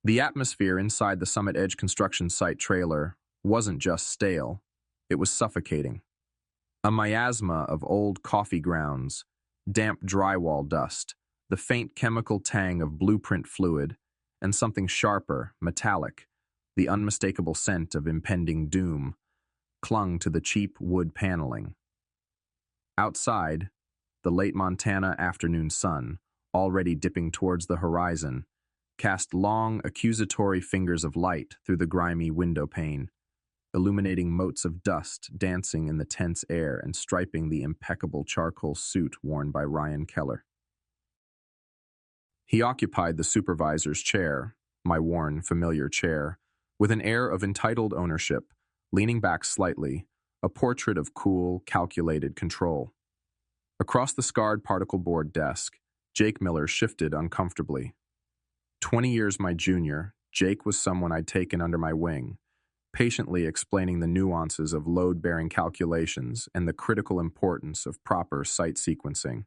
The atmosphere inside the Summit Edge construction site trailer wasn't just stale, it was suffocating. A miasma of old coffee grounds, damp drywall dust, the faint chemical tang of blueprint fluid, and something sharper, metallic, the unmistakable scent of impending doom, clung to the cheap wood paneling. Outside, the late Montana afternoon sun, already dipping towards the horizon, cast long, accusatory fingers of light through the grimy window pane, illuminating motes of dust dancing in the tense air and striping the impeccable charcoal suit worn by Ryan Keller. He occupied the supervisor's chair, my worn, familiar chair, with an air of entitled ownership, leaning back slightly, a portrait of cool, calculated control. Across the scarred particle board desk, Jake Miller shifted uncomfortably. 20 years my junior, Jake was someone I'd taken under my wing, patiently explaining the nuances of load-bearing calculations and the critical importance of proper site sequencing.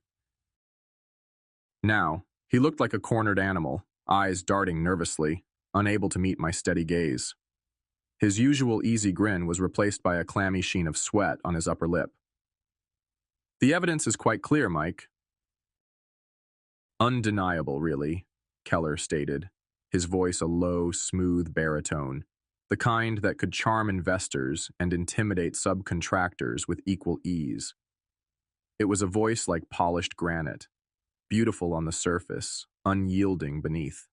Now, he looked like a cornered animal, eyes darting nervously, unable to meet my steady gaze. His usual easy grin was replaced by a clammy sheen of sweat on his upper lip. "The evidence is quite clear, Mike." "Undeniable, really," Keller stated, his voice a low, smooth baritone, the kind that could charm investors and intimidate subcontractors with equal ease. It was a voice like polished granite, beautiful on the surface, unyielding beneath.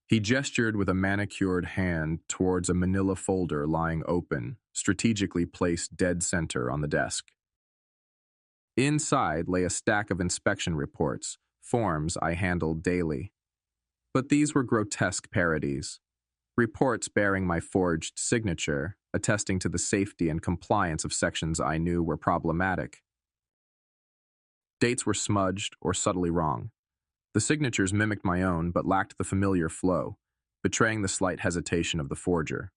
He gestured with a manicured hand towards a manila folder lying open, strategically placed dead center on the desk. Inside lay a stack of inspection reports, forms I handled daily. But these were grotesque parodies. Reports bearing my forged signature, attesting to the safety and compliance of sections I knew were problematic. Dates were smudged or subtly wrong. The signatures mimicked my own but lacked the familiar flow, betraying the slight hesitation of the forger.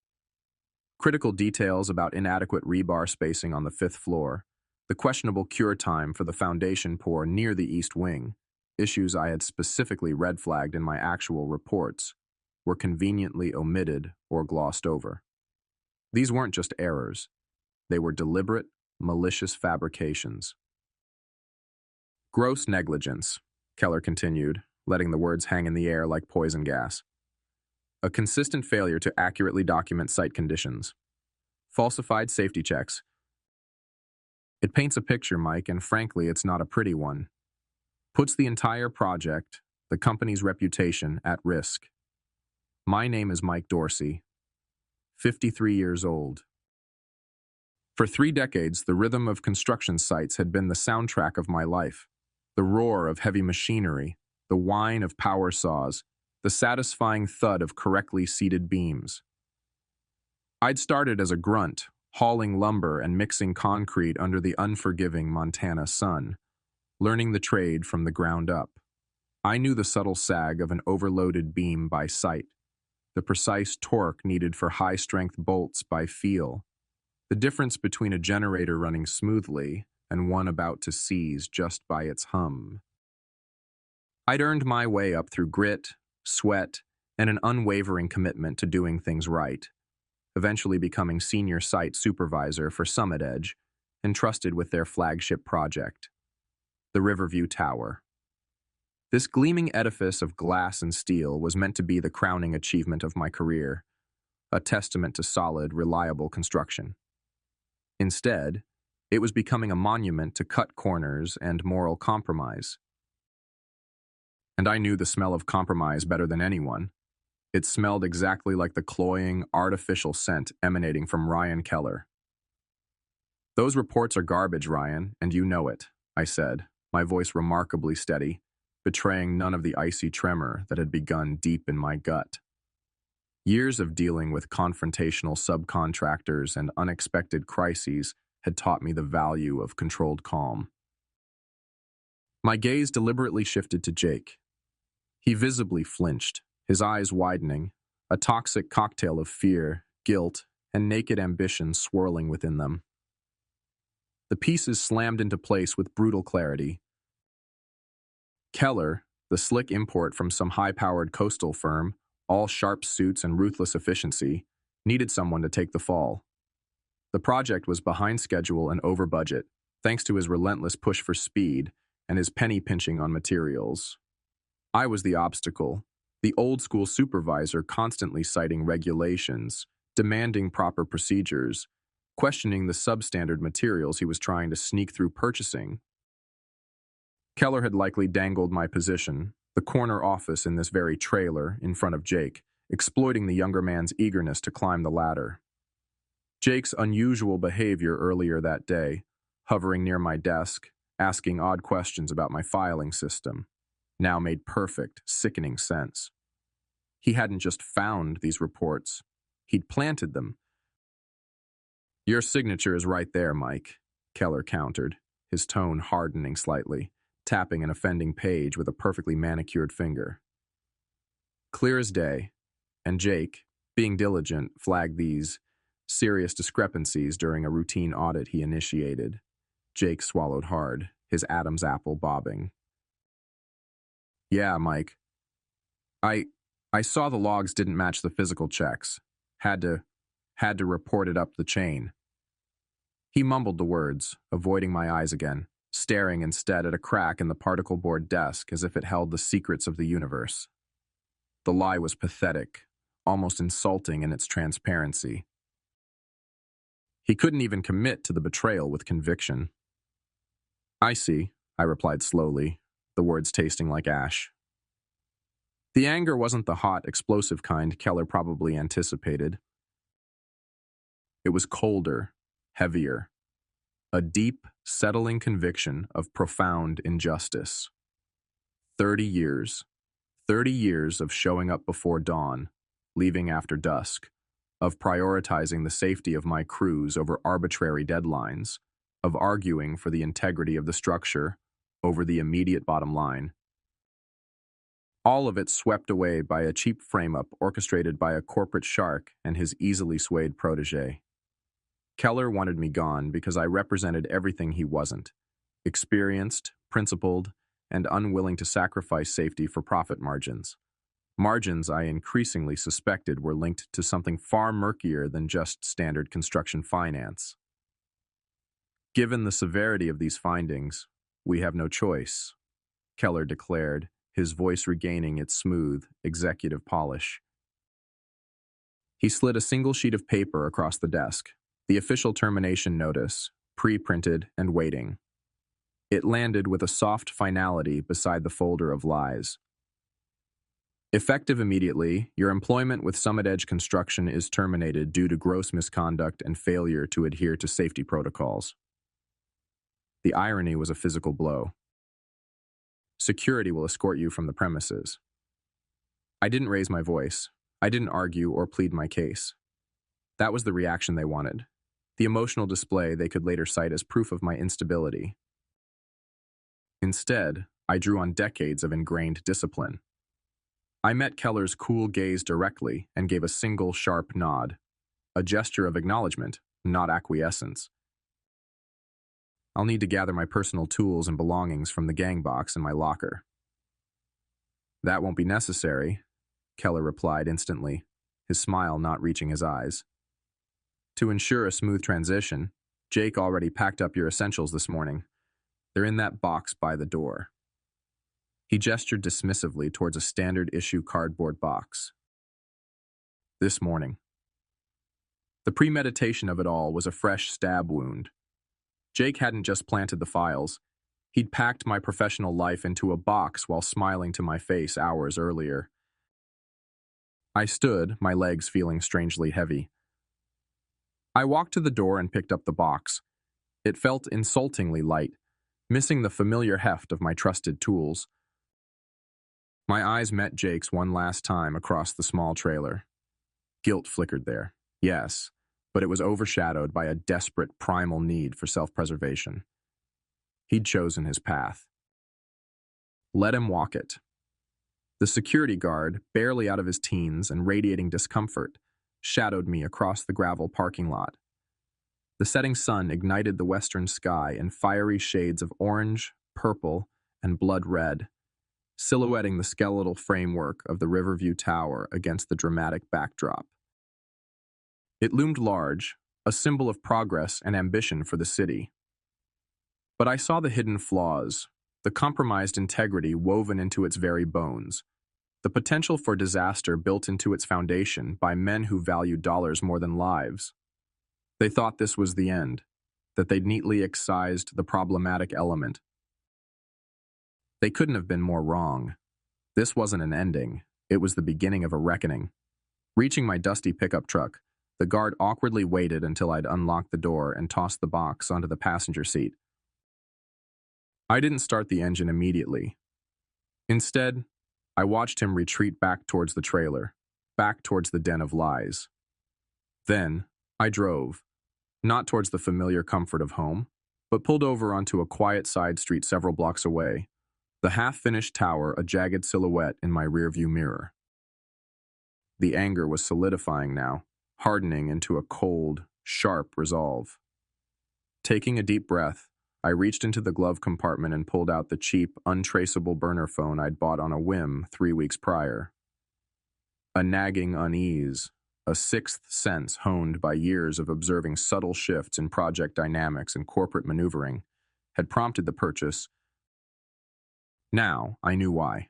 Critical details about inadequate rebar spacing on the 5th floor, the questionable cure time for the foundation pour near the east wing, issues I had specifically red flagged in my actual reports, were conveniently omitted or glossed over. These weren't just errors. They were deliberate, malicious fabrications. "Gross negligence," Keller continued, letting the words hang in the air like poison gas. "A consistent failure to accurately document site conditions. Falsified safety checks. It paints a picture, Mike, and frankly, it's not a pretty one. Puts the entire project, the company's reputation, at risk. My name is Mike Dorsey, 53 years old. For 3 decades, the rhythm of construction sites had been the soundtrack of my life. The roar of heavy machinery, the whine of power saws, the satisfying thud of correctly seated beams. I'd started as a grunt, hauling lumber and mixing concrete under the unforgiving Montana sun, learning the trade from the ground up. I knew the subtle sag of an overloaded beam by sight, the precise torque needed for high-strength bolts by feel, the difference between a generator running smoothly and one about to seize just by its hum. I'd earned my way up through grit, sweat, and an unwavering commitment to doing things right, eventually becoming senior site supervisor for Summit Edge, entrusted with their flagship project, the Riverview Tower. This gleaming edifice of glass and steel was meant to be the crowning achievement of my career, a testament to solid, reliable construction. Instead, it was becoming a monument to cut corners and moral compromise. And I knew the smell of compromise better than anyone. It smelled exactly like the cloying, artificial scent emanating from Ryan Keller. "Those reports are garbage, Ryan, and you know it," I said, my voice remarkably steady, betraying none of the icy tremor that had begun deep in my gut. Years of dealing with confrontational subcontractors and unexpected crises had taught me the value of controlled calm. My gaze deliberately shifted to Jake. He visibly flinched, his eyes widening, a toxic cocktail of fear, guilt, and naked ambition swirling within them. The pieces slammed into place with brutal clarity. Keller, the slick import from some high-powered coastal firm, all sharp suits and ruthless efficiency, needed someone to take the fall. The project was behind schedule and over budget, thanks to his relentless push for speed and his penny pinching on materials. I was the obstacle, the old-school supervisor constantly citing regulations, demanding proper procedures, questioning the substandard materials he was trying to sneak through purchasing. Keller had likely dangled my position, the corner office in this very trailer, in front of Jake, exploiting the younger man's eagerness to climb the ladder. Jake's unusual behavior earlier that day, hovering near my desk, asking odd questions about my filing system, now made perfect, sickening sense. He hadn't just found these reports, he'd planted them. "Your signature is right there, Mike," Keller countered, his tone hardening slightly, tapping an offending page with a perfectly manicured finger. Clear as day, and Jake, being diligent, flagged these serious discrepancies during a routine audit he initiated. Jake swallowed hard, his Adam's apple bobbing. "Yeah, Mike. I saw the logs didn't match the physical checks. Had to report it up the chain." He mumbled the words, avoiding my eyes again, staring instead at a crack in the particle board desk as if it held the secrets of the universe. The lie was pathetic, almost insulting in its transparency. He couldn't even commit to the betrayal with conviction. "I see," I replied slowly, the words tasting like ash. The anger wasn't the hot, explosive kind Keller probably anticipated. It was colder, heavier, a deep, settling conviction of profound injustice. 30 years. 30 years of showing up before dawn, leaving after dusk, of prioritizing the safety of my crews over arbitrary deadlines, of arguing for the integrity of the structure over the immediate bottom line. All of it swept away by a cheap frame-up orchestrated by a corporate shark and his easily swayed protege. Keller wanted me gone because I represented everything he wasn't: experienced, principled, and unwilling to sacrifice safety for profit margins. Margins I increasingly suspected were linked to something far murkier than just standard construction finance. "Given the severity of these findings, we have no choice," Keller declared, his voice regaining its smooth, executive polish. He slid a single sheet of paper across the desk, the official termination notice, pre-printed and waiting. It landed with a soft finality beside the folder of lies. "Effective immediately, your employment with Summit Edge Construction is terminated due to gross misconduct and failure to adhere to safety protocols." The irony was a physical blow. "Security will escort you from the premises." I didn't raise my voice. I didn't argue or plead my case. That was the reaction they wanted, the emotional display they could later cite as proof of my instability. Instead, I drew on decades of ingrained discipline. I met Keller's cool gaze directly and gave a single sharp nod, a gesture of acknowledgement, not acquiescence. "I'll need to gather my personal tools and belongings from the gang box in my locker." "That won't be necessary," Keller replied instantly, his smile not reaching his eyes. "To ensure a smooth transition, Jake already packed up your essentials this morning. They're in that box by the door." He gestured dismissively towards a standard-issue cardboard box. This morning. The premeditation of it all was a fresh stab wound. Jake hadn't just planted the files. He'd packed my professional life into a box while smiling to my face hours earlier. I stood, my legs feeling strangely heavy. I walked to the door and picked up the box. It felt insultingly light, missing the familiar heft of my trusted tools. My eyes met Jake's one last time across the small trailer. Guilt flickered there, yes, but it was overshadowed by a desperate primal need for self-preservation. He'd chosen his path. Let him walk it. The security guard, barely out of his teens and radiating discomfort, shadowed me across the gravel parking lot. The setting sun ignited the western sky in fiery shades of orange, purple, and blood red. silhouetting the skeletal framework of the Riverview Tower against the dramatic backdrop. It loomed large, a symbol of progress and ambition for the city. But I saw the hidden flaws, the compromised integrity woven into its very bones, the potential for disaster built into its foundation by men who valued dollars more than lives. They thought this was the end, that they'd neatly excised the problematic element. They couldn't have been more wrong. This wasn't an ending, it was the beginning of a reckoning. Reaching my dusty pickup truck, the guard awkwardly waited until I'd unlocked the door and tossed the box onto the passenger seat. I didn't start the engine immediately. Instead, I watched him retreat back towards the trailer, back towards the den of lies. Then, I drove, not towards the familiar comfort of home, but pulled over onto a quiet side street several blocks away, the half-finished tower a jagged silhouette in my rearview mirror. The anger was solidifying now, hardening into a cold, sharp resolve. Taking a deep breath, I reached into the glove compartment and pulled out the cheap, untraceable burner phone I'd bought on a whim 3 weeks prior. A nagging unease, a sixth sense honed by years of observing subtle shifts in project dynamics and corporate maneuvering, had prompted the purchase. Now, I knew why.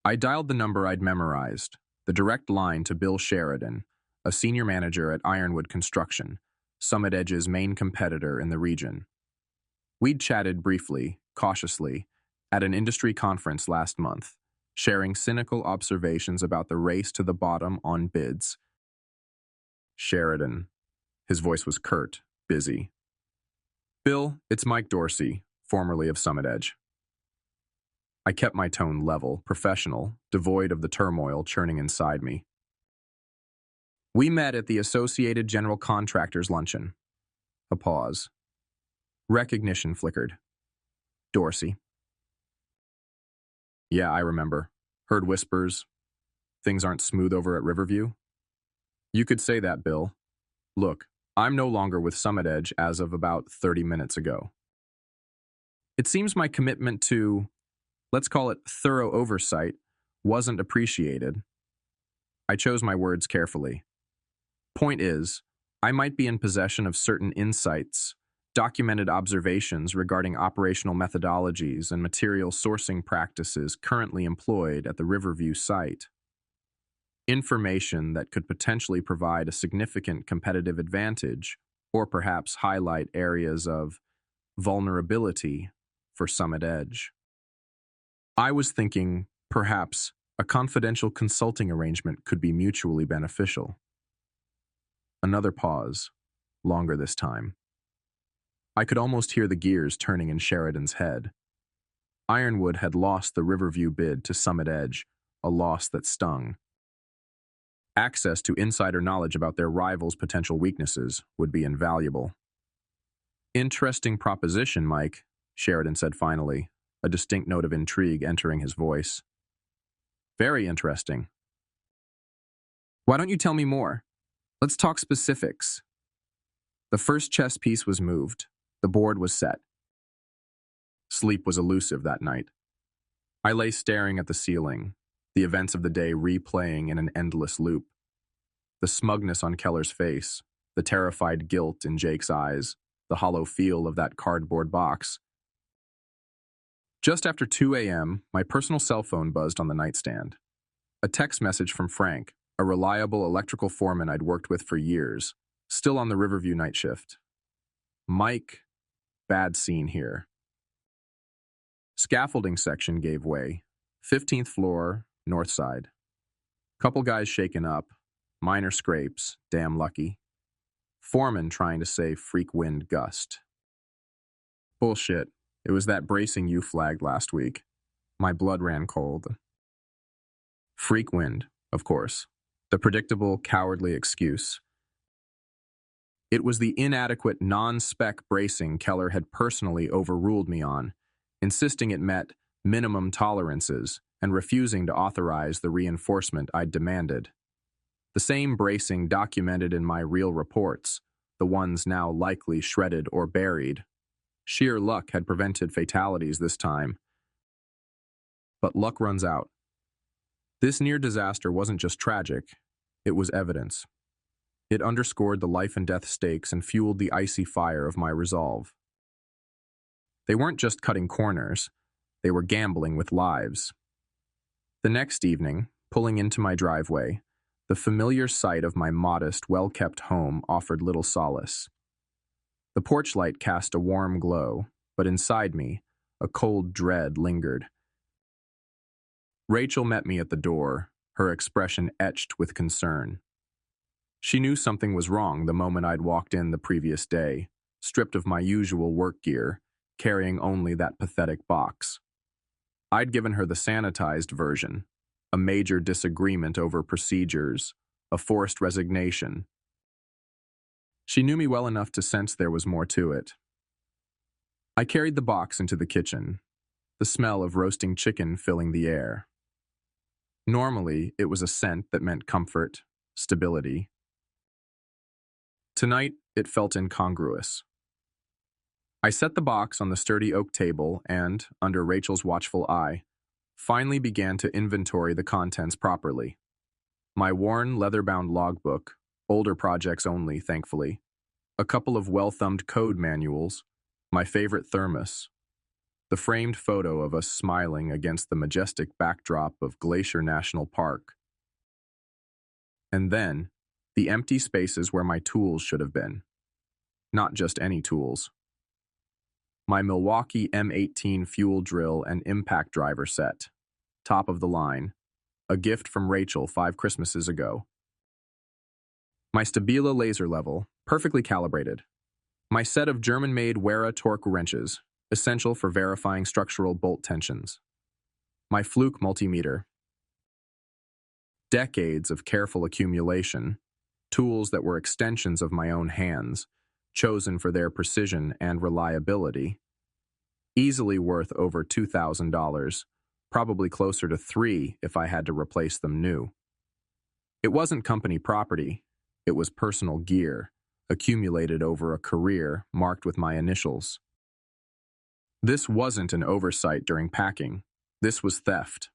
I dialed the number I'd memorized, the direct line to Bill Sheridan, a senior manager at Ironwood Construction, Summit Edge's main competitor in the region. We'd chatted briefly, cautiously, at an industry conference last month, sharing cynical observations about the race to the bottom on bids. Sheridan. His voice was curt, busy. Bill, it's Mike Dorsey, formerly of Summit Edge. I kept my tone level, professional, devoid of the turmoil churning inside me. We met at the Associated General Contractors luncheon. A pause. Recognition flickered. Dorsey. Yeah, I remember. Heard whispers. Things aren't smooth over at Riverview. You could say that, Bill. Look, I'm no longer with Summit Edge as of about 30 minutes ago. It seems my commitment to, let's call it thorough oversight, wasn't appreciated. I chose my words carefully. Point is, I might be in possession of certain insights, documented observations regarding operational methodologies and material sourcing practices currently employed at the Riverview site. Information that could potentially provide a significant competitive advantage, or perhaps highlight areas of vulnerability for Summit Edge. I was thinking, perhaps, a confidential consulting arrangement could be mutually beneficial. Another pause, longer this time. I could almost hear the gears turning in Sheridan's head. Ironwood had lost the Riverview bid to Summit Edge, a loss that stung. Access to insider knowledge about their rivals' potential weaknesses would be invaluable. Interesting proposition, Mike, Sheridan said finally, a distinct note of intrigue entering his voice. Very interesting. Why don't you tell me more? Let's talk specifics. The first chess piece was moved. The board was set. Sleep was elusive that night. I lay staring at the ceiling, the events of the day replaying in an endless loop. The smugness on Keller's face, the terrified guilt in Jake's eyes, the hollow feel of that cardboard box. Just after 2 a.m., my personal cell phone buzzed on the nightstand. A text message from Frank, a reliable electrical foreman I'd worked with for years, still on the Riverview night shift. Mike, bad scene here. Scaffolding section gave way. 15th floor, north side. Couple guys shaken up. Minor scrapes, damn lucky. Foreman trying to say freak wind gust. Bullshit. It was that bracing you flagged last week. My blood ran cold. Freak wind, of course. The predictable, cowardly excuse. It was the inadequate non-spec bracing Keller had personally overruled me on, insisting it met minimum tolerances and refusing to authorize the reinforcement I'd demanded. The same bracing documented in my real reports, the ones now likely shredded or buried. Sheer luck had prevented fatalities this time. But luck runs out. This near disaster wasn't just tragic, it was evidence. It underscored the life and death stakes and fueled the icy fire of my resolve. They weren't just cutting corners, they were gambling with lives. The next evening, pulling into my driveway, the familiar sight of my modest, well-kept home offered little solace. The porch light cast a warm glow, but inside me, a cold dread lingered. Rachel met me at the door, her expression etched with concern. She knew something was wrong the moment I'd walked in the previous day, stripped of my usual work gear, carrying only that pathetic box. I'd given her the sanitized version, a major disagreement over procedures, a forced resignation. She knew me well enough to sense there was more to it. I carried the box into the kitchen, the smell of roasting chicken filling the air. Normally, it was a scent that meant comfort, stability. Tonight, it felt incongruous. I set the box on the sturdy oak table and, under Rachel's watchful eye, finally began to inventory the contents properly. My worn, leather-bound logbook, older projects only, thankfully, a couple of well-thumbed code manuals, my favorite thermos, the framed photo of us smiling against the majestic backdrop of Glacier National Park. And then, the empty spaces where my tools should have been. Not just any tools. My Milwaukee M18 fuel drill and impact driver set, top of the line, a gift from Rachel 5 Christmases ago. My Stabila laser level, perfectly calibrated. My set of German-made Wera torque wrenches, essential for verifying structural bolt tensions. My Fluke multimeter. Decades of careful accumulation, tools that were extensions of my own hands, chosen for their precision and reliability. Easily worth over $2,000, probably closer to $3,000 if I had to replace them new. It wasn't company property, it was personal gear, accumulated over a career marked with my initials. This wasn't an oversight during packing, this was theft.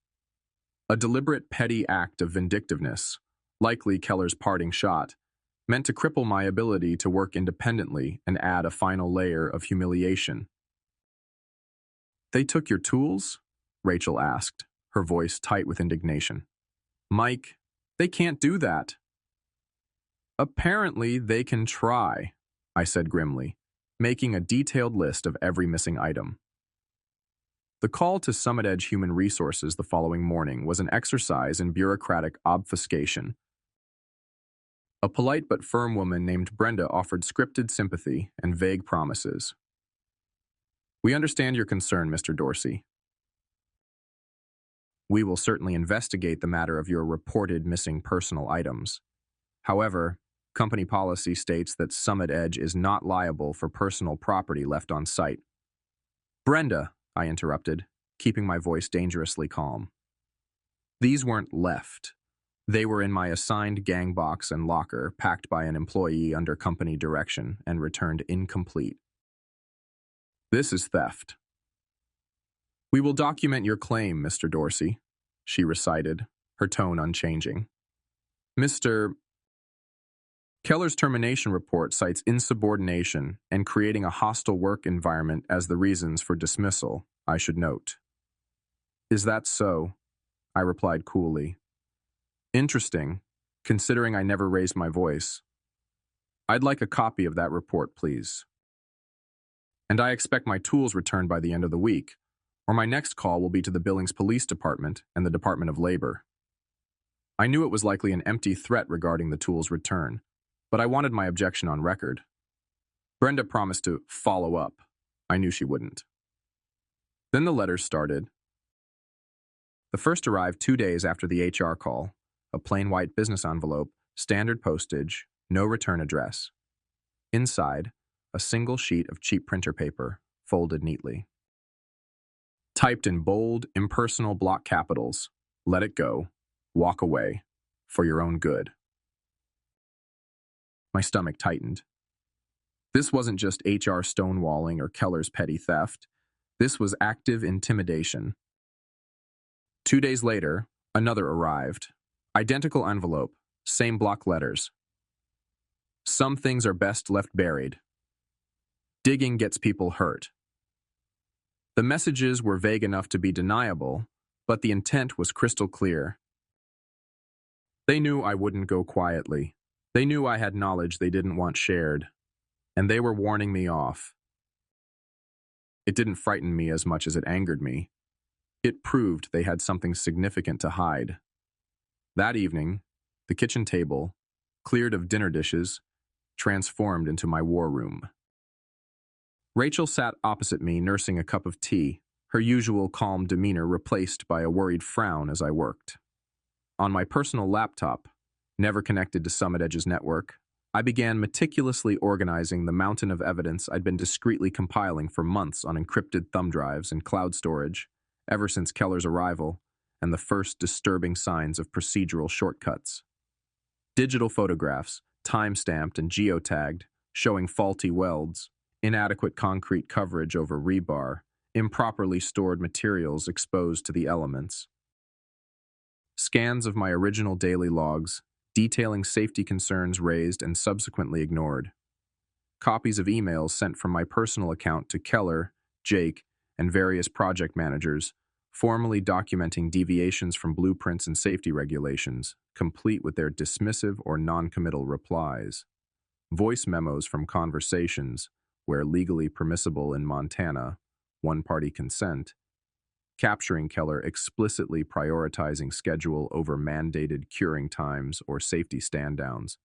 A deliberate petty act of vindictiveness, likely Keller's parting shot, meant to cripple my ability to work independently and add a final layer of humiliation. "They took your tools?" Rachel asked, her voice tight with indignation. "Mike, they can't do that." "Apparently they can try," I said grimly, making a detailed list of every missing item. The call to Summit Edge Human Resources the following morning was an exercise in bureaucratic obfuscation. A polite but firm woman named Brenda offered scripted sympathy and vague promises. "We understand your concern, Mr. Dorsey. We will certainly investigate the matter of your reported missing personal items. However, company policy states that Summit Edge is not liable for personal property left on site." "Brenda," I interrupted, keeping my voice dangerously calm. "These weren't left. They were in my assigned gang box and locker, packed by an employee under company direction and returned incomplete. This is theft." "We will document your claim, Mr. Dorsey," she recited, her tone unchanging. "Mr. Keller's termination report cites insubordination and creating a hostile work environment as the reasons for dismissal, I should note." "Is that so?" I replied coolly. "Interesting, considering I never raised my voice. I'd like a copy of that report, please. And I expect my tools returned by the end of the week, or my next call will be to the Billings Police Department and the Department of Labor." I knew it was likely an empty threat regarding the tools' return, but I wanted my objection on record. Brenda promised to follow up. I knew she wouldn't. Then the letters started. The first arrived 2 days after the HR call, a plain white business envelope, standard postage, no return address. Inside, a single sheet of cheap printer paper, folded neatly. Typed in bold, impersonal block capitals, "Let it go, walk away, for your own good." My stomach tightened. This wasn't just HR stonewalling or Keller's petty theft. This was active intimidation. 2 days later, another arrived. Identical envelope, same block letters. Some things are best left buried. Digging gets people hurt. The messages were vague enough to be deniable, but the intent was crystal clear. They knew I wouldn't go quietly. They knew I had knowledge they didn't want shared, and they were warning me off. It didn't frighten me as much as it angered me. It proved they had something significant to hide. That evening, the kitchen table, cleared of dinner dishes, transformed into my war room. Rachel sat opposite me nursing a cup of tea, her usual calm demeanor replaced by a worried frown as I worked. On my personal laptop, never connected to Summit Edge's network, I began meticulously organizing the mountain of evidence I'd been discreetly compiling for months on encrypted thumb drives and cloud storage, ever since Keller's arrival and the first disturbing signs of procedural shortcuts. Digital photographs, time-stamped and geotagged, showing faulty welds, inadequate concrete coverage over rebar, improperly stored materials exposed to the elements. Scans of my original daily logs, detailing safety concerns raised and subsequently ignored. Copies of emails sent from my personal account to Keller, Jake, and various project managers, formally documenting deviations from blueprints and safety regulations, complete with their dismissive or non-committal replies. Voice memos from conversations, where legally permissible in Montana, one-party consent, capturing Keller explicitly prioritizing schedule over mandated curing times or safety stand-downs.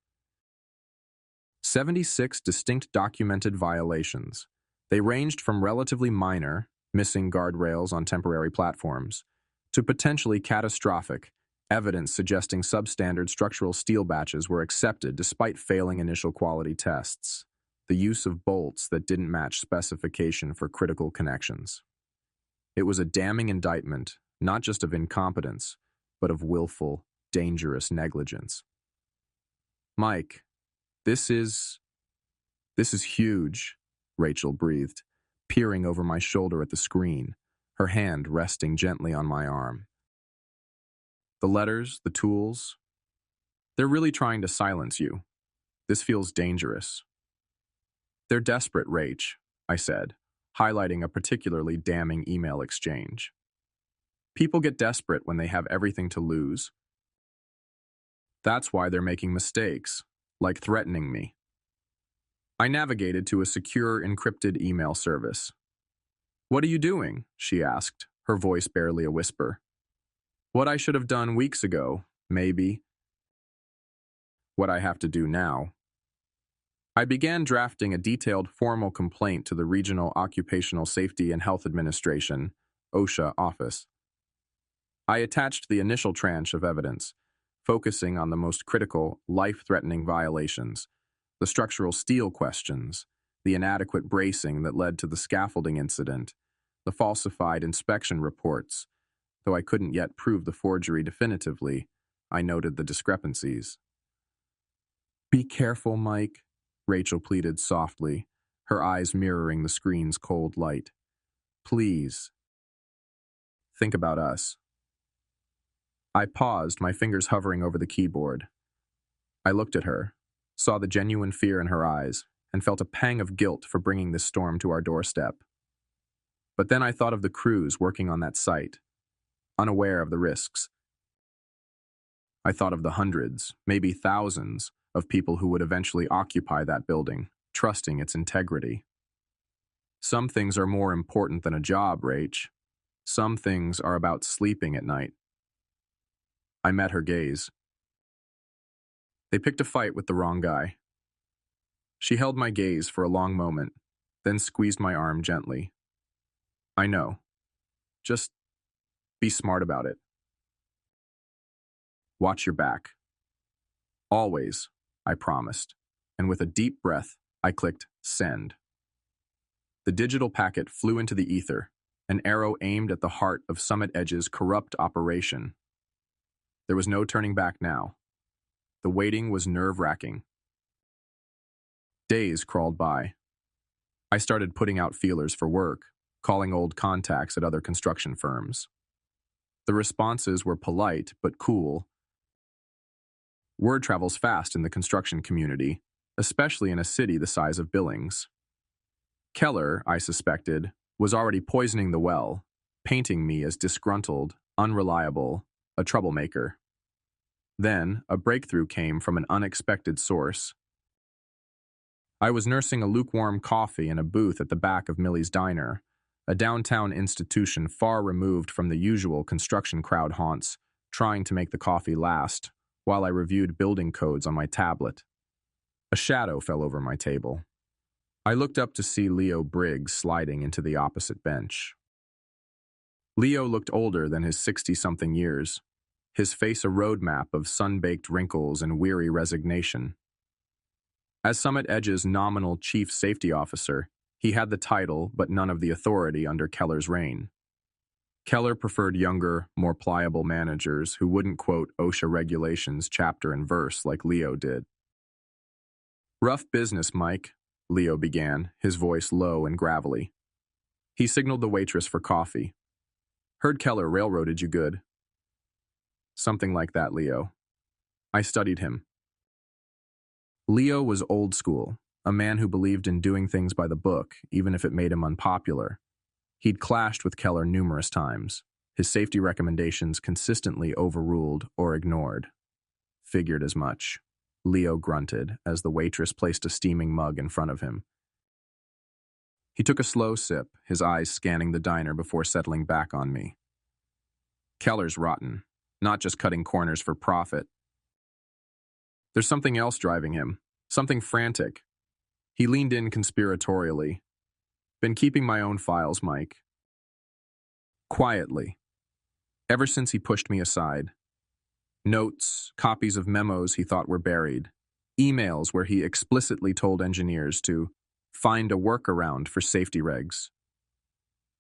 76 distinct documented violations. They ranged from relatively minor, missing guardrails on temporary platforms, to potentially catastrophic, evidence suggesting substandard structural steel batches were accepted despite failing initial quality tests. The use of bolts that didn't match specification for critical connections. It was a damning indictment, not just of incompetence, but of willful, dangerous negligence. Mike, this is huge, Rachel breathed, peering over my shoulder at the screen, her hand resting gently on my arm. The letters, the tools, they're really trying to silence you. This feels dangerous. They're desperate, Rach, I said, highlighting a particularly damning email exchange. People get desperate when they have everything to lose. That's why they're making mistakes, like threatening me. I navigated to a secure, encrypted email service. "What are you doing?" she asked, her voice barely a whisper. "What I should have done weeks ago, maybe. What I have to do now." I began drafting a detailed formal complaint to the Regional Occupational Safety and Health Administration, OSHA, office. I attached the initial tranche of evidence, focusing on the most critical, life-threatening violations, the structural steel questions, the inadequate bracing that led to the scaffolding incident, the falsified inspection reports. Though I couldn't yet prove the forgery definitively, I noted the discrepancies. "Be careful, Mike," Rachel pleaded softly, her eyes mirroring the screen's cold light. "Please. Think about us." I paused, my fingers hovering over the keyboard. I looked at her, saw the genuine fear in her eyes, and felt a pang of guilt for bringing this storm to our doorstep. But then I thought of the crews working on that site, unaware of the risks. I thought of the hundreds, maybe thousands, of people who would eventually occupy that building, trusting its integrity. Some things are more important than a job, Rach. Some things are about sleeping at night. I met her gaze. They picked a fight with the wrong guy. She held my gaze for a long moment, then squeezed my arm gently. "I know. Just be smart about it. Watch your back. Always," I promised, and with a deep breath, I clicked send. The digital packet flew into the ether, an arrow aimed at the heart of Summit Edge's corrupt operation. There was no turning back now. The waiting was nerve-wracking. Days crawled by. I started putting out feelers for work, calling old contacts at other construction firms. The responses were polite but cool. Word travels fast in the construction community, especially in a city the size of Billings. Keller, I suspected, was already poisoning the well, painting me as disgruntled, unreliable, a troublemaker. Then, a breakthrough came from an unexpected source. I was nursing a lukewarm coffee in a booth at the back of Millie's Diner, a downtown institution far removed from the usual construction crowd haunts, trying to make the coffee last, while I reviewed building codes on my tablet. A shadow fell over my table. I looked up to see Leo Briggs sliding into the opposite bench. Leo looked older than his 60-something years, his face a roadmap of sun-baked wrinkles and weary resignation. As Summit Edge's nominal chief safety officer, he had the title but none of the authority under Keller's reign. Keller preferred younger, more pliable managers who wouldn't quote OSHA regulations chapter and verse like Leo did. "Rough business, Mike," Leo began, his voice low and gravelly. He signaled the waitress for coffee. "Heard Keller railroaded you good." "Something like that, Leo." I studied him. Leo was old school, a man who believed in doing things by the book, even if it made him unpopular. He'd clashed with Keller numerous times, his safety recommendations consistently overruled or ignored. "Figured as much," Leo grunted as the waitress placed a steaming mug in front of him. He took a slow sip, his eyes scanning the diner before settling back on me. "Keller's rotten, not just cutting corners for profit. There's something else driving him, something frantic." He leaned in conspiratorially. "Been keeping my own files, Mike." Quietly. Ever since he pushed me aside. Notes, copies of memos he thought were buried, emails where he explicitly told engineers to find a workaround for safety regs.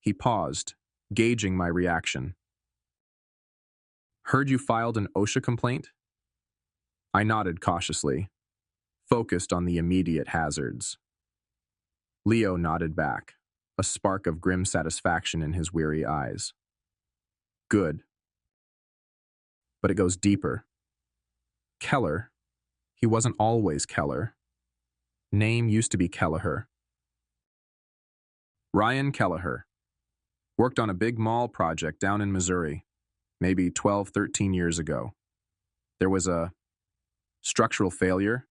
He paused, gauging my reaction. "Heard you filed an OSHA complaint?" I nodded cautiously, focused on the immediate hazards. Leo nodded back, a spark of grim satisfaction in his weary eyes. "Good. But it goes deeper. Keller, he wasn't always Keller. Name used to be Kelleher. Ryan Kelleher. Worked on a big mall project down in Missouri, maybe 12, 13 years ago. There was a structural failure.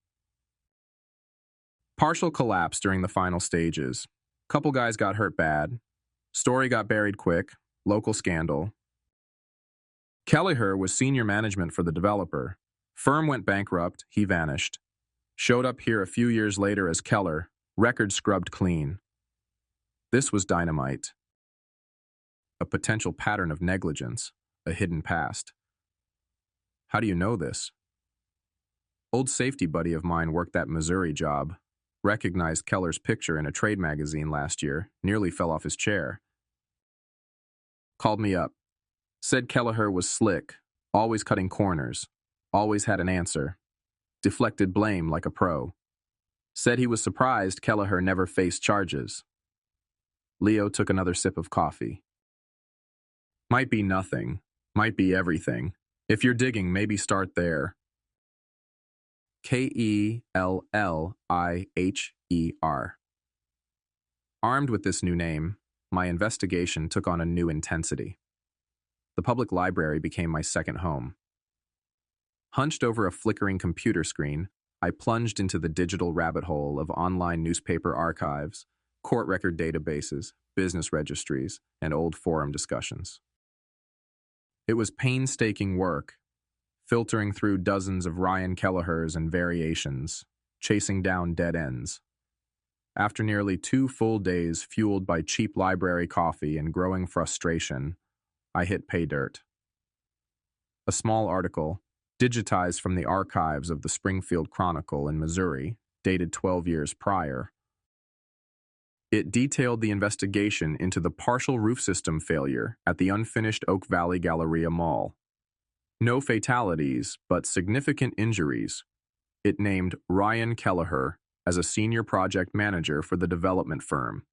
Partial collapse during the final stages. Couple guys got hurt bad. Story got buried quick. Local scandal. Kelleher was senior management for the developer. Firm went bankrupt, he vanished. Showed up here a few years later as Keller, record scrubbed clean. This was dynamite. A potential pattern of negligence, a hidden past. How do you know this? Old safety buddy of mine worked that Missouri job. Recognized Keller's picture in a trade magazine last year, nearly fell off his chair. Called me up. Said Kelleher was slick, always cutting corners, always had an answer. Deflected blame like a pro. Said he was surprised Kelleher never faced charges. Leo took another sip of coffee. Might be nothing, might be everything. If you're digging, maybe start there. Kelliher. Armed with this new name, my investigation took on a new intensity. The public library became my second home. Hunched over a flickering computer screen, I plunged into the digital rabbit hole of online newspaper archives, court record databases, business registries, and old forum discussions. It was painstaking work, filtering through dozens of Ryan Kellehers and variations, chasing down dead ends. After nearly 2 full days fueled by cheap library coffee and growing frustration, I hit pay dirt. A small article, digitized from the archives of the Springfield Chronicle in Missouri, dated 12 years prior. It detailed the investigation into the partial roof system failure at the unfinished Oak Valley Galleria Mall. No fatalities, but significant injuries. It named Ryan Kelleher as a senior project manager for the development firm,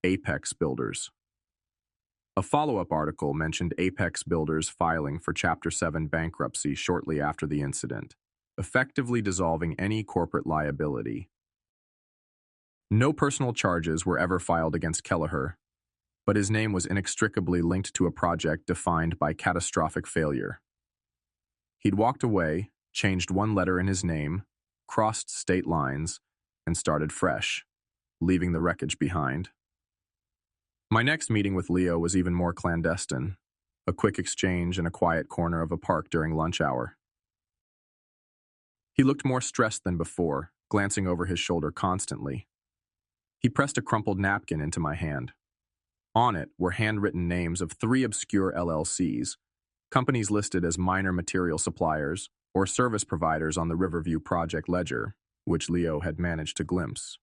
Apex Builders. A follow-up article mentioned Apex Builders filing for Chapter 7 bankruptcy shortly after the incident, effectively dissolving any corporate liability. No personal charges were ever filed against Kelleher, but his name was inextricably linked to a project defined by catastrophic failure. He'd walked away, changed one letter in his name, crossed state lines, and started fresh, leaving the wreckage behind. My next meeting with Leo was even more clandestine, a quick exchange in a quiet corner of a park during lunch hour. He looked more stressed than before, glancing over his shoulder constantly. He pressed a crumpled napkin into my hand. On it were handwritten names of 3 obscure LLCs, companies listed as minor material suppliers or service providers on the Riverview project ledger, which Leo had managed to glimpse.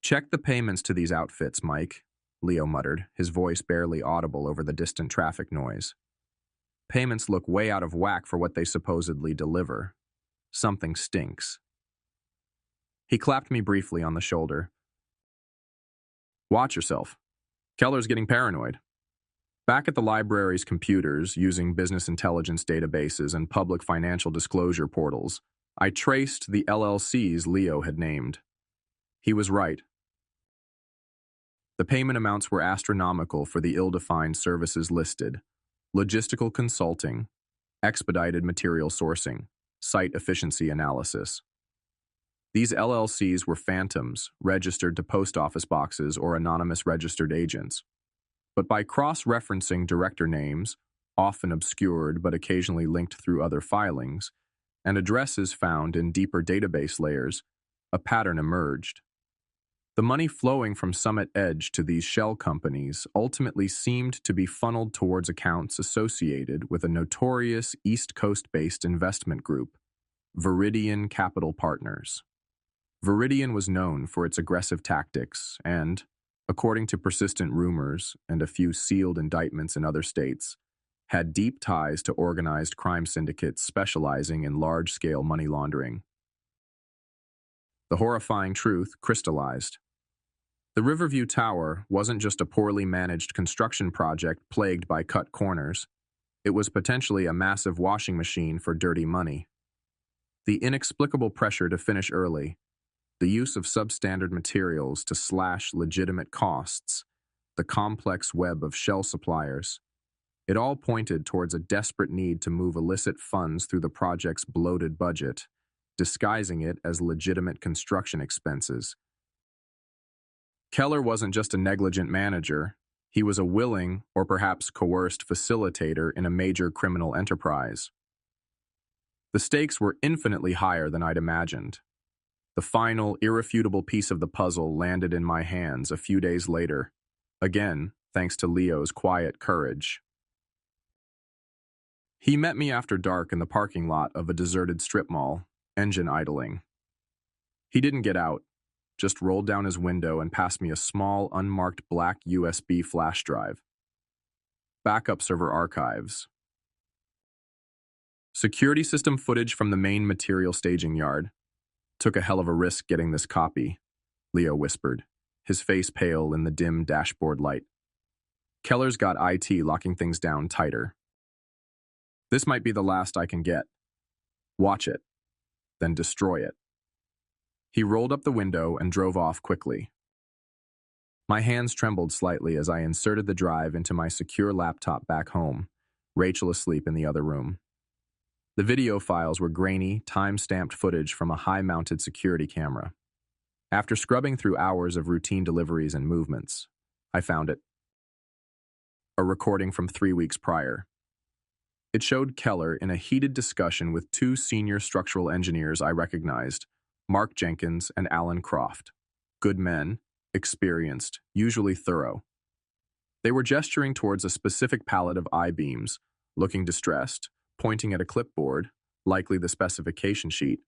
"Check the payments to these outfits, Mike," Leo muttered, his voice barely audible over the distant traffic noise. "Payments look way out of whack for what they supposedly deliver. Something stinks." He clapped me briefly on the shoulder. "Watch yourself. Keller's getting paranoid." Back at the library's computers, using business intelligence databases and public financial disclosure portals, I traced the LLCs Leo had named. He was right. The payment amounts were astronomical for the ill-defined services listed: logistical consulting, expedited material sourcing, site efficiency analysis. These LLCs were phantoms, registered to post office boxes or anonymous registered agents. But by cross-referencing director names, often obscured but occasionally linked through other filings, and addresses found in deeper database layers, a pattern emerged. The money flowing from Summit Edge to these shell companies ultimately seemed to be funneled towards accounts associated with a notorious East Coast-based investment group, Viridian Capital Partners. Viridian was known for its aggressive tactics and, according to persistent rumors and a few sealed indictments in other states, had deep ties to organized crime syndicates specializing in large-scale money laundering. The horrifying truth crystallized. The Riverview Tower wasn't just a poorly managed construction project plagued by cut corners. It was potentially a massive washing machine for dirty money. The inexplicable pressure to finish early, the use of substandard materials to slash legitimate costs, the complex web of shell suppliers, it all pointed towards a desperate need to move illicit funds through the project's bloated budget, disguising it as legitimate construction expenses. Keller wasn't just a negligent manager, he was a willing, or perhaps coerced facilitator in a major criminal enterprise. The stakes were infinitely higher than I'd imagined. The final, irrefutable piece of the puzzle landed in my hands a few days later, again thanks to Leo's quiet courage. He met me after dark in the parking lot of a deserted strip mall, engine idling. He didn't get out, just rolled down his window and passed me a small, unmarked black USB flash drive. Backup server archives. Security system footage from the main material staging yard. Took a hell of a risk getting this copy, Leo whispered, his face pale in the dim dashboard light. Keller's got IT locking things down tighter. This might be the last I can get. Watch it, then destroy it. He rolled up the window and drove off quickly. My hands trembled slightly as I inserted the drive into my secure laptop back home, Rachel asleep in the other room. The video files were grainy, time-stamped footage from a high-mounted security camera. After scrubbing through hours of routine deliveries and movements, I found it. A recording from 3 weeks prior. It showed Keller in a heated discussion with 2 senior structural engineers I recognized, Mark Jenkins and Alan Croft. Good men, experienced, usually thorough. They were gesturing towards a specific palette of I-beams, looking distressed, pointing at a clipboard, likely the specification sheet.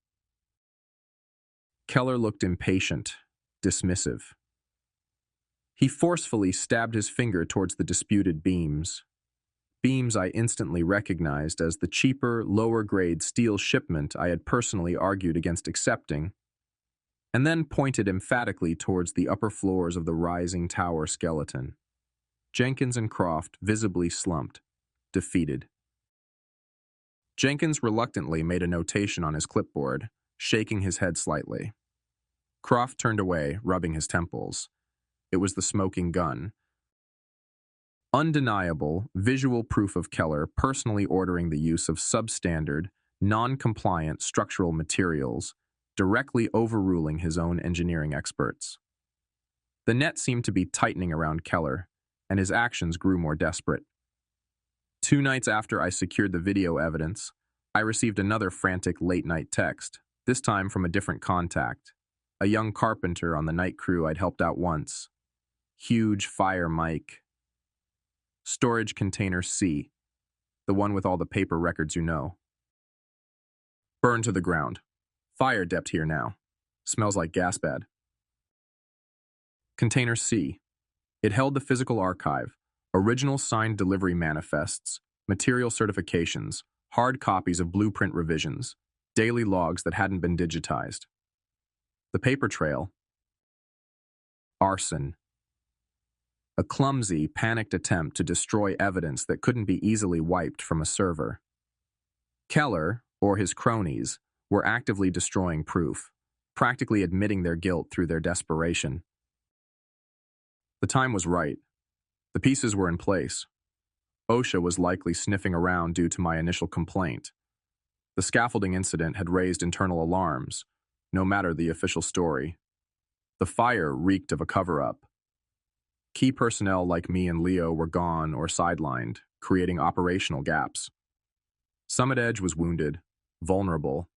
Keller looked impatient, dismissive. He forcefully stabbed his finger towards the disputed beams. Beams I instantly recognized as the cheaper, lower-grade steel shipment I had personally argued against accepting, and then pointed emphatically towards the upper floors of the rising tower skeleton. Jenkins and Croft visibly slumped, defeated. Jenkins reluctantly made a notation on his clipboard, shaking his head slightly. Croft turned away, rubbing his temples. It was the smoking gun. Undeniable, visual proof of Keller personally ordering the use of substandard, non-compliant structural materials, directly overruling his own engineering experts. The net seemed to be tightening around Keller, and his actions grew more desperate. 2 nights after I secured the video evidence, I received another frantic late-night text, this time from a different contact, a young carpenter on the night crew I'd helped out once. Huge fire mic. Storage container C, the one with all the paper records you know. Burned to the ground. Fire depth here now. Smells like gas bed. Container C. It held the physical archive, original signed delivery manifests, material certifications, hard copies of blueprint revisions, daily logs that hadn't been digitized. The paper trail. Arson. A clumsy, panicked attempt to destroy evidence that couldn't be easily wiped from a server. Keller, or his cronies, were actively destroying proof, practically admitting their guilt through their desperation. The time was right. The pieces were in place. OSHA was likely sniffing around due to my initial complaint. The scaffolding incident had raised internal alarms, no matter the official story. The fire reeked of a cover-up. Key personnel like me and Leo were gone or sidelined, creating operational gaps. Summit Edge was wounded, vulnerable.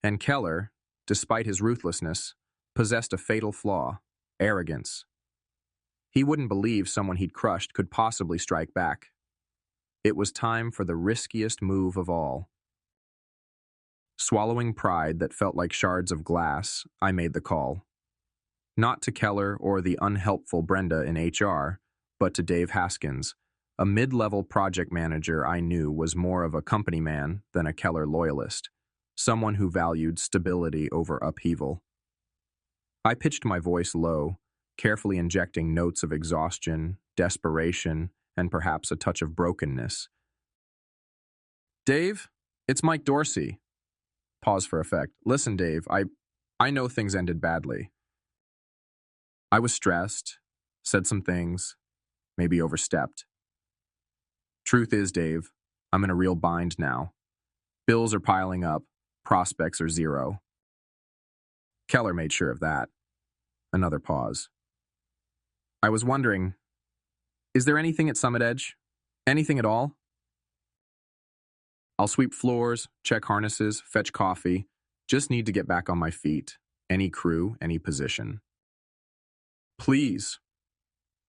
And Keller, despite his ruthlessness, possessed a fatal flaw: arrogance. He wouldn't believe someone he'd crushed could possibly strike back. It was time for the riskiest move of all. Swallowing pride that felt like shards of glass, I made the call. Not to Keller or the unhelpful Brenda in HR, but to Dave Haskins, a mid-level project manager I knew was more of a company man than a Keller loyalist, someone who valued stability over upheaval. I pitched my voice low, carefully injecting notes of exhaustion, desperation, and perhaps a touch of brokenness. "Dave, it's Mike Dorsey." Pause for effect. "Listen, Dave, I know things ended badly. I was stressed, said some things, maybe overstepped. Truth is, Dave, I'm in a real bind now. Bills are piling up, prospects are zero." Keller made sure of that. Another pause. "I was wondering, is there anything at Summit Edge? Anything at all? I'll sweep floors, check harnesses, fetch coffee. Just need to get back on my feet. Any crew, any position." "Please."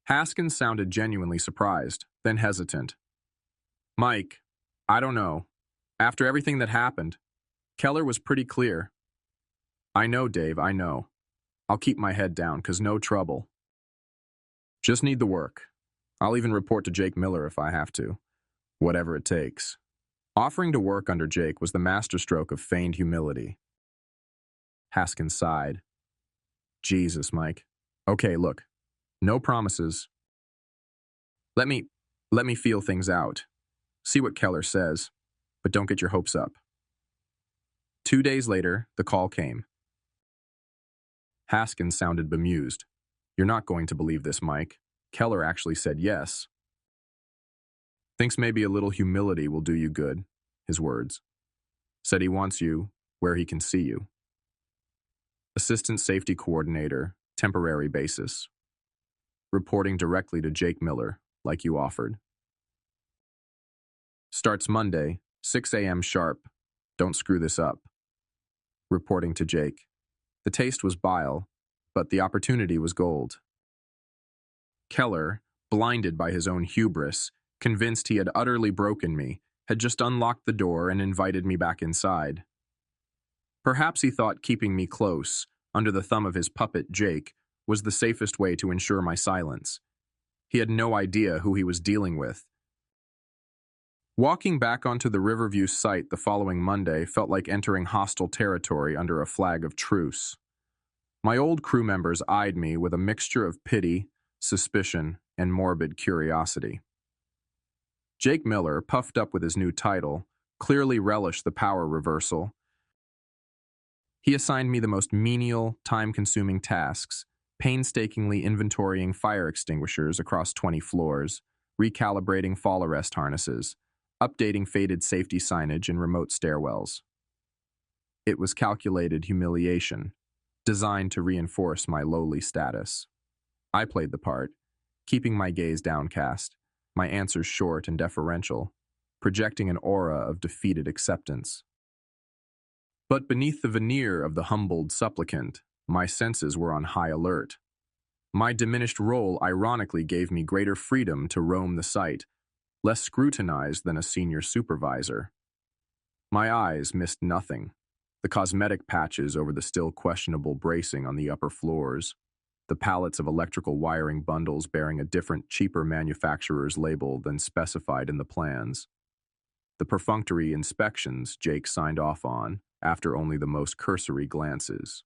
Haskins sounded genuinely surprised, then hesitant. "Mike, I don't know. After everything that happened, Keller was pretty clear." "I know, Dave, I know. I'll keep my head down, 'cause no trouble. Just need the work. I'll even report to Jake Miller if I have to. Whatever it takes." Offering to work under Jake was the masterstroke of feigned humility. Haskins sighed. "Jesus, Mike. Okay, look. No promises. Let me feel things out. See what Keller says, but don't get your hopes up." 2 days later, the call came. Haskins sounded bemused. "You're not going to believe this, Mike. Keller actually said yes. Thinks maybe a little humility will do you good," his words. "Said he wants you where he can see you. Assistant Safety Coordinator, temporary basis. Reporting directly to Jake Miller, like you offered. Starts Monday, 6 a.m. sharp. Don't screw this up." Reporting to Jake. The taste was bile, but the opportunity was gold. Keller, blinded by his own hubris, convinced he had utterly broken me, had just unlocked the door and invited me back inside. Perhaps he thought keeping me close, under the thumb of his puppet Jake, was the safest way to ensure my silence. He had no idea who he was dealing with. Walking back onto the Riverview site the following Monday felt like entering hostile territory under a flag of truce. My old crew members eyed me with a mixture of pity, suspicion, and morbid curiosity. Jake Miller, puffed up with his new title, clearly relished the power reversal. He assigned me the most menial, time-consuming tasks, painstakingly inventorying fire extinguishers across 20 floors, recalibrating fall arrest harnesses, updating faded safety signage in remote stairwells. It was calculated humiliation, designed to reinforce my lowly status. I played the part, keeping my gaze downcast, my answers short and deferential, projecting an aura of defeated acceptance. But beneath the veneer of the humbled supplicant, my senses were on high alert. My diminished role ironically gave me greater freedom to roam the site, less scrutinized than a senior supervisor. My eyes missed nothing: the cosmetic patches over the still questionable bracing on the upper floors, the pallets of electrical wiring bundles bearing a different, cheaper manufacturer's label than specified in the plans, the perfunctory inspections Jake signed off on after only the most cursory glances.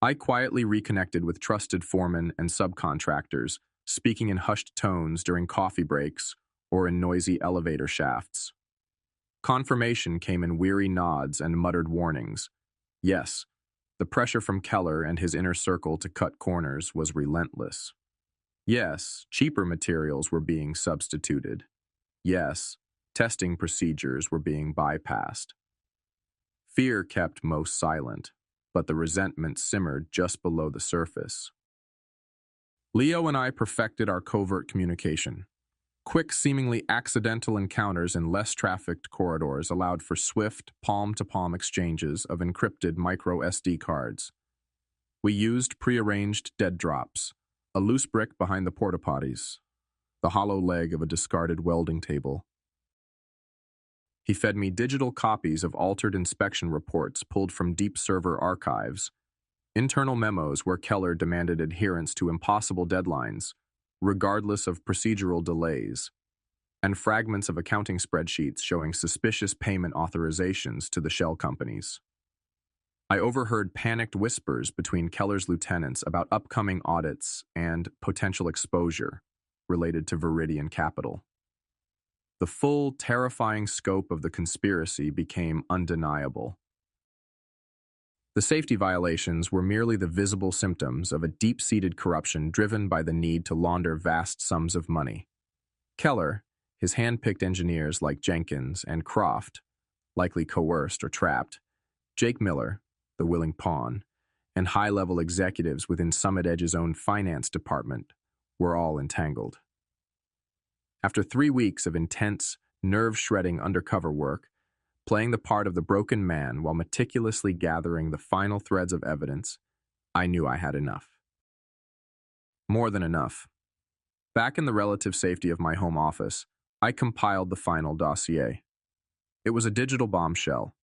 I quietly reconnected with trusted foremen and subcontractors, speaking in hushed tones during coffee breaks or in noisy elevator shafts. Confirmation came in weary nods and muttered warnings. Yes, the pressure from Keller and his inner circle to cut corners was relentless. Yes, cheaper materials were being substituted. Yes, testing procedures were being bypassed. Fear kept most silent, but the resentment simmered just below the surface. Leo and I perfected our covert communication. Quick, seemingly accidental encounters in less trafficked corridors allowed for swift, palm-to-palm exchanges of encrypted micro SD cards. We used prearranged dead drops, a loose brick behind the porta-potties, the hollow leg of a discarded welding table. He fed me digital copies of altered inspection reports pulled from deep server archives, internal memos where Keller demanded adherence to impossible deadlines, regardless of procedural delays, and fragments of accounting spreadsheets showing suspicious payment authorizations to the shell companies. I overheard panicked whispers between Keller's lieutenants about upcoming audits and potential exposure related to Viridian Capital. The full, terrifying scope of the conspiracy became undeniable. The safety violations were merely the visible symptoms of a deep-seated corruption driven by the need to launder vast sums of money. Keller, his hand-picked engineers like Jenkins and Croft, likely coerced or trapped, Jake Miller, the willing pawn, and high-level executives within Summit Edge's own finance department were all entangled. After 3 weeks of intense, nerve-shredding undercover work, playing the part of the broken man while meticulously gathering the final threads of evidence, I knew I had enough. More than enough. Back in the relative safety of my home office, I compiled the final dossier. It was a digital bombshell,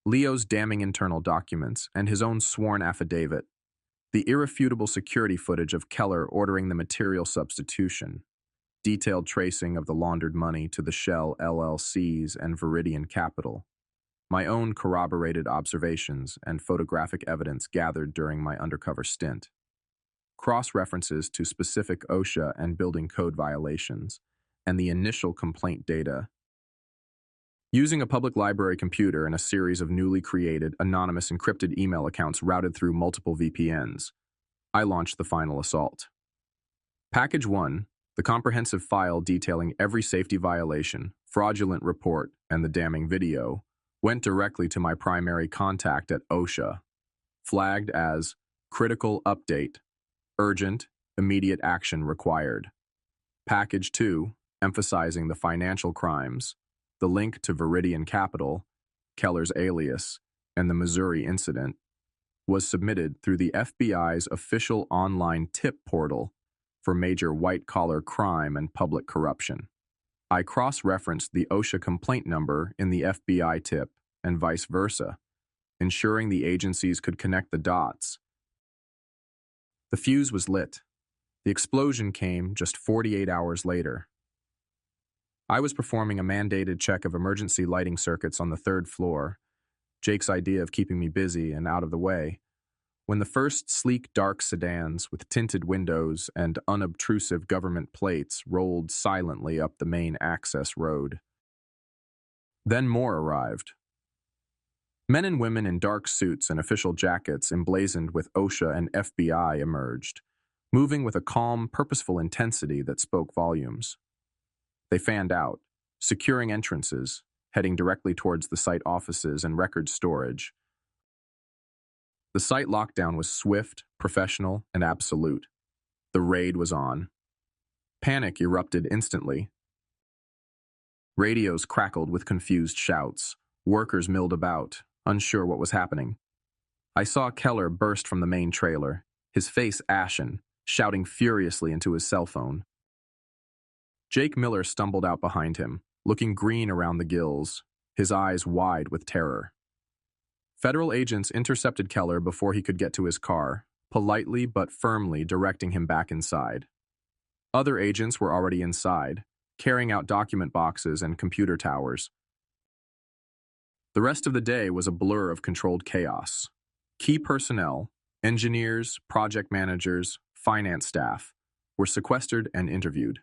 Leo's damning internal documents and his own sworn affidavit, the irrefutable security footage of Keller ordering the material substitution, detailed tracing of the laundered money to the Shell LLCs and Viridian Capital, my own corroborated observations and photographic evidence gathered during my undercover stint, cross-references to specific OSHA and building code violations, and the initial complaint data. Using a public library computer and a series of newly created, anonymous encrypted email accounts routed through multiple VPNs, I launched the final assault. Package 1, the comprehensive file detailing every safety violation, fraudulent report, and the damning video, went directly to my primary contact at OSHA, flagged as critical update, urgent, immediate action required. Package 2, emphasizing the financial crimes, the link to Viridian Capital, Keller's alias, and the Missouri incident, was submitted through the FBI's official online tip portal for major white-collar crime and public corruption. I cross-referenced the OSHA complaint number in the FBI tip and vice versa, ensuring the agencies could connect the dots. The fuse was lit. The explosion came just 48 hours later. I was performing a mandated check of emergency lighting circuits on the 3rd floor, Jake's idea of keeping me busy and out of the way, When the first sleek dark sedans with tinted windows and unobtrusive government plates rolled silently up the main access road. Then more arrived. Men and women in dark suits and official jackets emblazoned with OSHA and FBI emerged, moving with a calm, purposeful intensity that spoke volumes. They fanned out, securing entrances, heading directly towards the site offices and record storage. The site lockdown was swift, professional, and absolute. The raid was on. Panic erupted instantly. Radios crackled with confused shouts. Workers milled about, unsure what was happening. I saw Keller burst from the main trailer, his face ashen, shouting furiously into his cell phone. Jake Miller stumbled out behind him, looking green around the gills, his eyes wide with terror. Federal agents intercepted Keller before he could get to his car, politely but firmly directing him back inside. Other agents were already inside, carrying out document boxes and computer towers. The rest of the day was a blur of controlled chaos. Key personnel, engineers, project managers, finance staff, were sequestered and interviewed.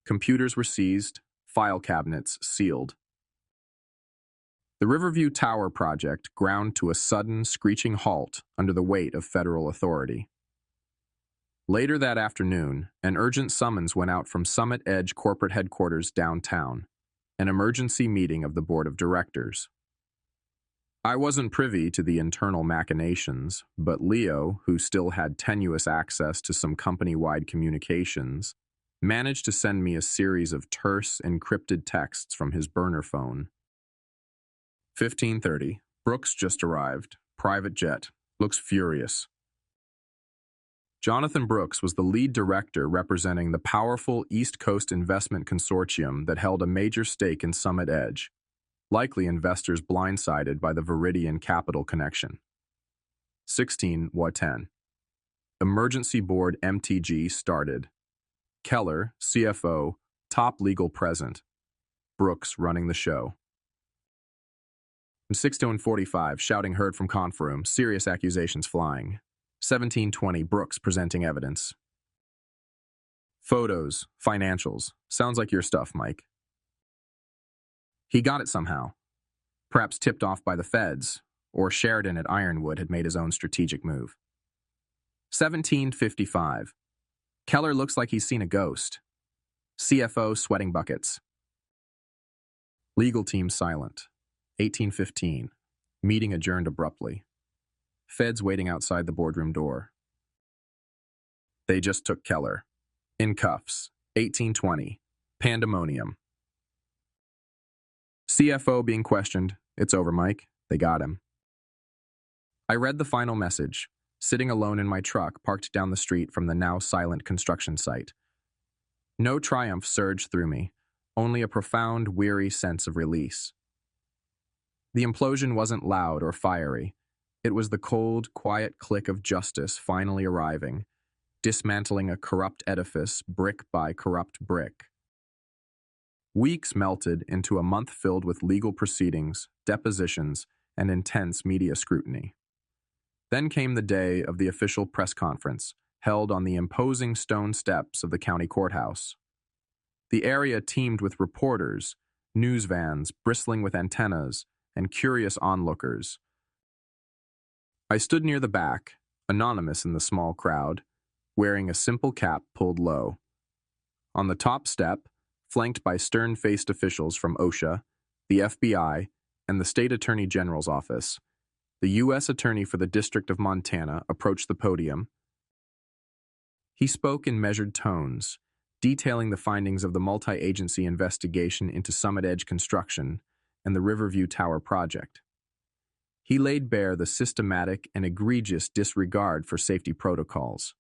Computers were seized, file cabinets sealed. The Riverview Tower project ground to a sudden, screeching halt under the weight of federal authority. Later that afternoon, an urgent summons went out from Summit Edge corporate headquarters downtown, an emergency meeting of the board of directors. I wasn't privy to the internal machinations, but Leo, who still had tenuous access to some company-wide communications, managed to send me a series of terse, encrypted texts from his burner phone. 15:30. Brooks just arrived. Private jet. Looks furious. Jonathan Brooks was the lead director representing the powerful East Coast Investment Consortium that held a major stake in Summit Edge, likely investors blindsided by the Viridian Capital connection. 16:10. Emergency Board MTG started. Keller, CFO, top legal present. Brooks running the show. 16:45, shouting heard from conf room, serious accusations flying. 17:20, Brooks presenting evidence. Photos, financials, sounds like your stuff, Mike. He got it somehow. Perhaps tipped off by the feds, or Sheridan at Ironwood had made his own strategic move. 17:55, Keller looks like he's seen a ghost. CFO sweating buckets. Legal team silent. 18:15, meeting adjourned abruptly. Feds waiting outside the boardroom door. They just took Keller. In cuffs. 18:20, pandemonium. CFO being questioned. It's over, Mike. They got him. I read the final message, sitting alone in my truck parked down the street from the now silent construction site. No triumph surged through me, only a profound, weary sense of release. The implosion wasn't loud or fiery. It was the cold, quiet click of justice finally arriving, dismantling a corrupt edifice brick by corrupt brick. Weeks melted into a month filled with legal proceedings, depositions, and intense media scrutiny. Then came the day of the official press conference, held on the imposing stone steps of the county courthouse. The area teemed with reporters, news vans bristling with antennas, and curious onlookers. I stood near the back, anonymous in the small crowd, wearing a simple cap pulled low. On the top step, flanked by stern-faced officials from OSHA, the FBI, and the State Attorney General's office, the U.S. Attorney for the District of Montana approached the podium. He spoke in measured tones, detailing the findings of the multi-agency investigation into Summit Edge construction and the Riverview Tower project. He laid bare the systematic and egregious disregard for safety protocols,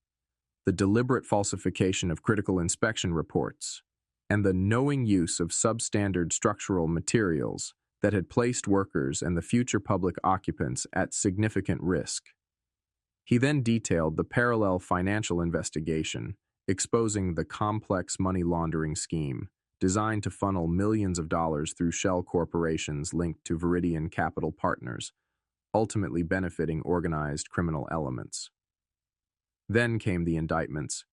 the deliberate falsification of critical inspection reports, and the knowing use of substandard structural materials that had placed workers and the future public occupants at significant risk. He then detailed the parallel financial investigation, exposing the complex money laundering scheme designed to funnel millions of dollars through shell corporations linked to Viridian Capital Partners, ultimately benefiting organized criminal elements. Then came the indictments.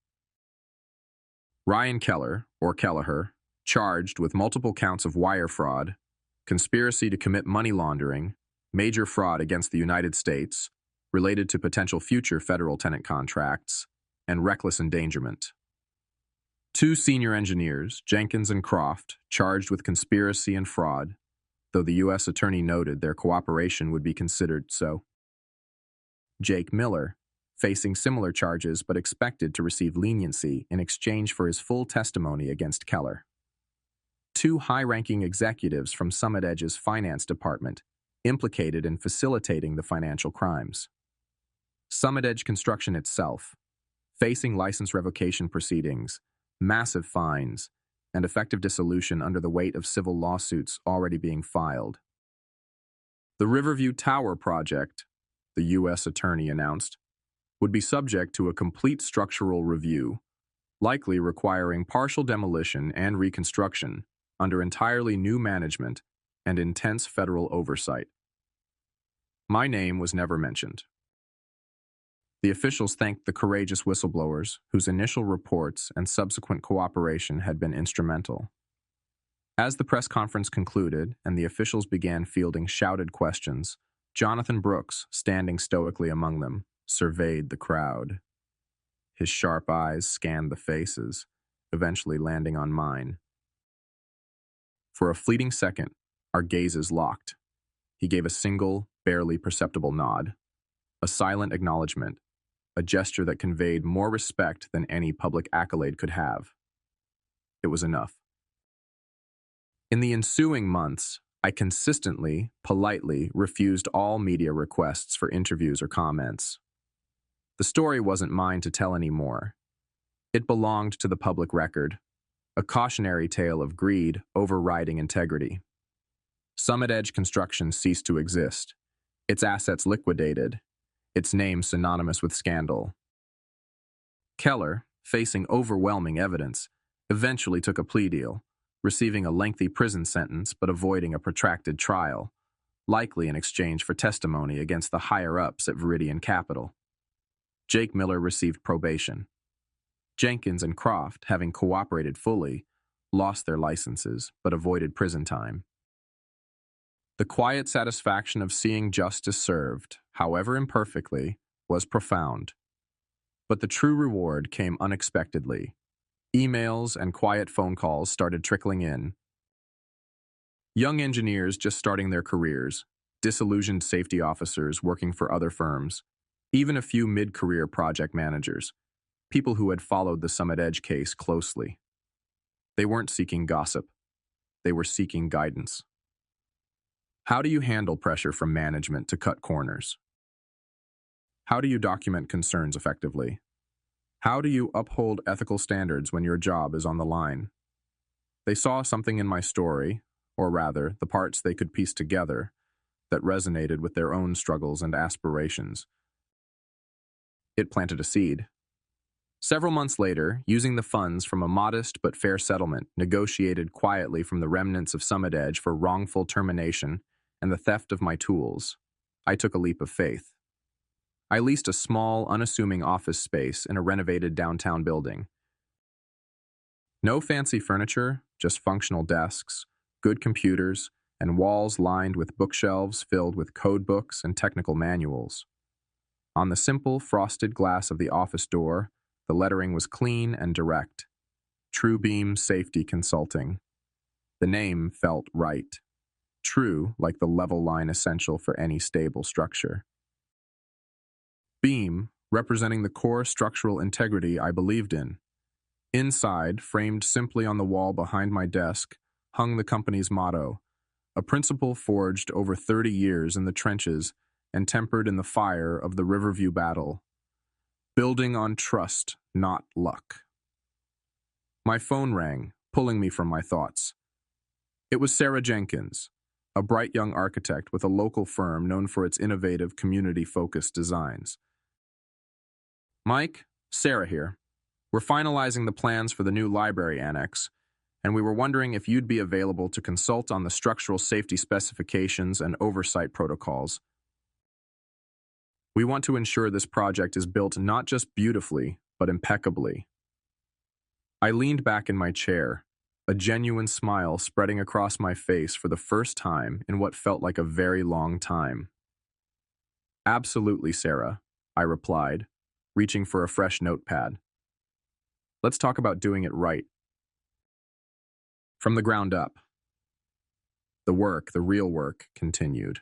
Ryan Keller, or Kelleher, charged with multiple counts of wire fraud, conspiracy to commit money laundering, major fraud against the United States, related to potential future federal tenant contracts, and reckless endangerment. Two senior engineers, Jenkins and Croft, charged with conspiracy and fraud, though the U.S. Attorney noted their cooperation would be considered so. Jake Miller, facing similar charges but expected to receive leniency in exchange for his full testimony against Keller. Two high-ranking executives from Summit Edge's finance department implicated in facilitating the financial crimes. Summit Edge Construction itself, facing license revocation proceedings, massive fines, and effective dissolution under the weight of civil lawsuits already being filed. The Riverview Tower project, the U.S. Attorney announced, would be subject to a complete structural review, likely requiring partial demolition and reconstruction under entirely new management and intense federal oversight. My name was never mentioned. The officials thanked the courageous whistleblowers whose initial reports and subsequent cooperation had been instrumental. As the press conference concluded and the officials began fielding shouted questions, Jonathan Brooks, standing stoically among them, surveyed the crowd. His sharp eyes scanned the faces, eventually landing on mine. For a fleeting second, our gazes locked. He gave a single, barely perceptible nod, a silent acknowledgement, a gesture that conveyed more respect than any public accolade could have. It was enough. In the ensuing months, I consistently, politely refused all media requests for interviews or comments. The story wasn't mine to tell anymore. It belonged to the public record, a cautionary tale of greed overriding integrity. Summit Edge Construction ceased to exist, its assets liquidated, its name synonymous with scandal. Keller, facing overwhelming evidence, eventually took a plea deal, receiving a lengthy prison sentence but avoiding a protracted trial, likely in exchange for testimony against the higher-ups at Viridian Capital. Jake Miller received probation. Jenkins and Croft, having cooperated fully, lost their licenses but avoided prison time. The quiet satisfaction of seeing justice served, however imperfectly, was profound. But the true reward came unexpectedly. Emails and quiet phone calls started trickling in. Young engineers just starting their careers, disillusioned safety officers working for other firms, even a few mid-career project managers, people who had followed the Summit Edge case closely. They weren't seeking gossip. They were seeking guidance. How do you handle pressure from management to cut corners? How do you document concerns effectively? How do you uphold ethical standards when your job is on the line? They saw something in my story, or rather, the parts they could piece together, that resonated with their own struggles and aspirations. It planted a seed. Several months later, using the funds from a modest but fair settlement negotiated quietly from the remnants of Summit Edge for wrongful termination and the theft of my tools, I took a leap of faith. I leased a small, unassuming office space in a renovated downtown building. No fancy furniture, just functional desks, good computers, and walls lined with bookshelves filled with code books and technical manuals. On the simple, frosted glass of the office door, the lettering was clean and direct. TrueBeam Safety Consulting. The name felt right. True, like the level line essential for any stable structure. Beam, representing the core structural integrity I believed in. Inside, framed simply on the wall behind my desk, hung the company's motto, a principle forged over 30 years in the trenches and tempered in the fire of the Riverview battle. Building on trust, not luck. My phone rang, pulling me from my thoughts. It was Sarah Jenkins, a bright young architect with a local firm known for its innovative, community-focused designs. Mike, Sarah here. We're finalizing the plans for the new library annex, and we were wondering if you'd be available to consult on the structural safety specifications and oversight protocols. We want to ensure this project is built not just beautifully, but impeccably. I leaned back in my chair, a genuine smile spreading across my face for the first time in what felt like a very long time. Absolutely, Sarah, I replied, reaching for a fresh notepad. Let's talk about doing it right. From the ground up. The real work, continued.